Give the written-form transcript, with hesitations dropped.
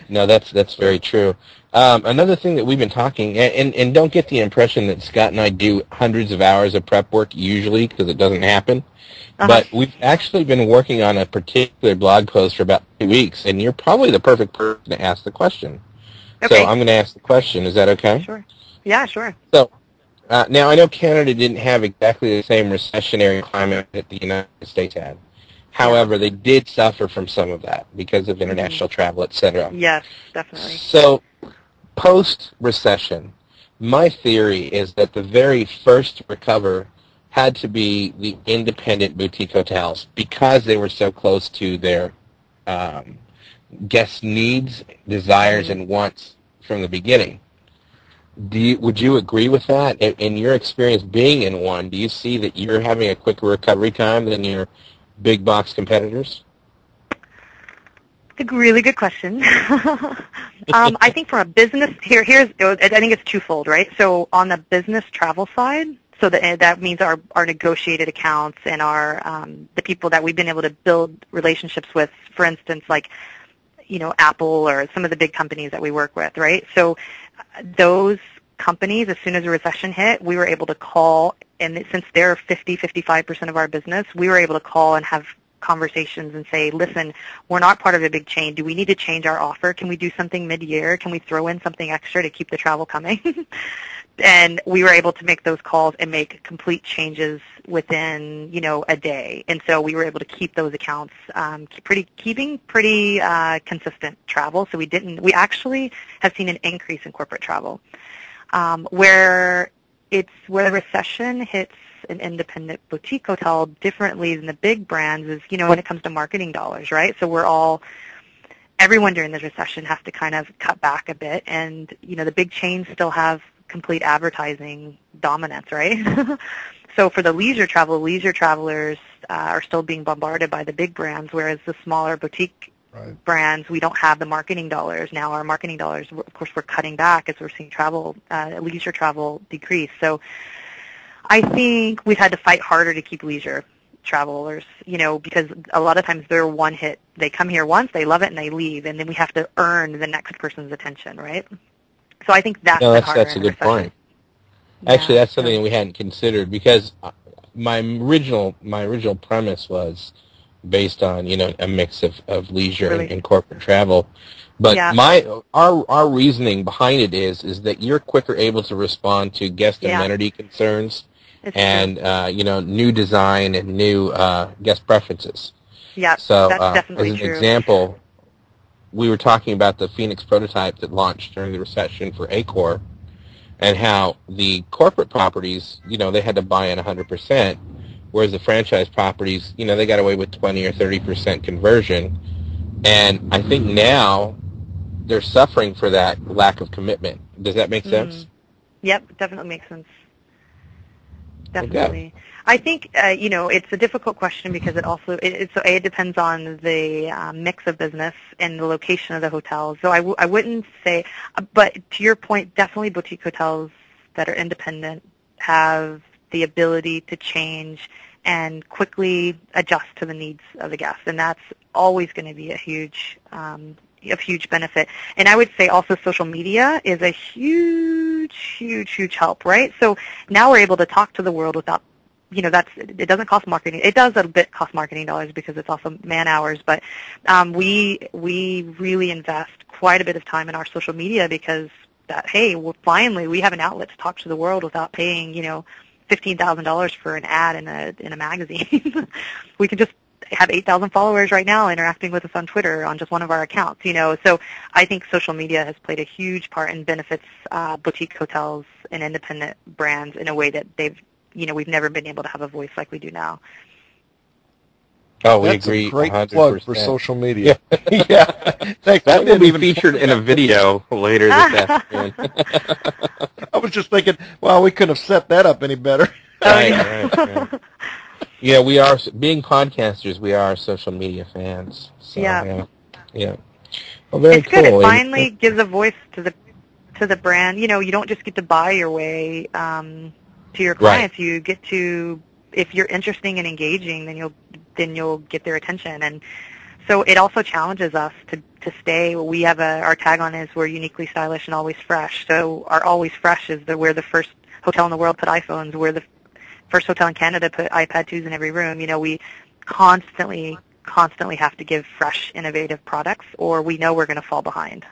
No, that's very true. Another thing that we've been talking, and don't get the impression that Scott and I do hundreds of hours of prep work usually, because it doesn't happen. Uh-huh. But we've actually been working on a particular blog post for about 2 weeks, and you're probably the perfect person to ask the question. Okay. So I'm going to ask the question. Is that okay? Sure. Yeah, sure. So now I know Canada didn't have exactly the same recessionary climate that the United States had. However, they did suffer from some of that because of international travel, etc. Yes, definitely. So, post-recession, my theory is that the very first to recover had to be the independent boutique hotels because they were so close to their guests' needs, desires, and wants from the beginning. Would you agree with that? In your experience being in one, do you see that you're having a quicker recovery time than your big box competitors? It's a really good question. I think from a business, I think it's twofold, right? So on the business travel side, so that means our negotiated accounts and our the people that we've been able to build relationships with, for instance, like, Apple or some of the big companies that we work with, right? So those companies, as soon as the recession hit, we were able to call, and since they're 55% of our business, we were able to call and have conversations and say, listen, we're not part of a big chain. Do we need to change our offer? Can we do something mid-year? Can we throw in something extra to keep the travel coming? And we were able to make those calls and make complete changes within, a day. And so we were able to keep those accounts keeping pretty consistent travel. So we actually have seen an increase in corporate travel. Where the recession hits an independent boutique hotel differently than the big brands is, when it comes to marketing dollars, right? So everyone during this recession has to kind of cut back a bit, and, the big chains still have complete advertising dominance, right? So for the leisure travelers are still being bombarded by the big brands, whereas the smaller boutique brands, we don't have the marketing dollars. Now our marketing dollars, of course, we're cutting back as we're seeing leisure travel decrease. So I think we've had to fight harder to keep leisure travelers, because a lot of times they're one hit. They come here once, they love it, and they leave, and then we have to earn the next person's attention, right? So I think that's a good point. Actually, that's something that we hadn't considered, because my original premise was based on a mix of leisure and corporate travel, but our reasoning behind it is that you're quicker able to respond to guest amenity concerns and new design and new guest preferences. Yeah, so that's definitely as an true. example, we were talking about the Phoenix prototype that launched during the recession for Accor, and how the corporate properties, they had to buy in 100%, whereas the franchise properties, they got away with 20 or 30% conversion. And I think now they're suffering for that lack of commitment. Does that make sense? Yep, definitely makes sense. Okay. Definitely. I think, it's a difficult question because it depends on the mix of business and the location of the hotel. So I wouldn't say, but to your point, definitely boutique hotels that are independent have the ability to change and quickly adjust to the needs of the guests, and that's always going to be a huge benefit. And I would say also social media is a huge help, right? So now we're able to talk to the world without, it doesn't cost marketing. It does a bit cost marketing dollars because it's also man hours, but we really invest quite a bit of time in our social media because finally we have an outlet to talk to the world without paying, $15,000 for an ad in a magazine. We can just have 8,000 followers right now interacting with us on Twitter on just one of our accounts, So I think social media has played a huge part and benefits boutique hotels and independent brands in a way that we've never been able to have a voice like we do now. Oh, we That's agree. a great 100%. plug for social media. Yeah. Thanks. That will be featured in a video later this afternoon. I was just thinking, well, we couldn't have set that up any better. Right. Yeah, we are, being podcasters, we are social media fans. So, yeah. Well, very it's good. cool. It finally gives a voice to the brand. You don't just get to buy your way to your clients. Right. You get to, if you're interesting and engaging, then you'll get their attention. And So it also challenges us to stay. We have our tagline is we're uniquely stylish and always fresh. So our always fresh is that we're the first hotel in the world to put iPhones. We're the first hotel in Canada to put iPad 2s in every room. You know, we constantly have to give fresh, innovative products, or we know we're going to fall behind.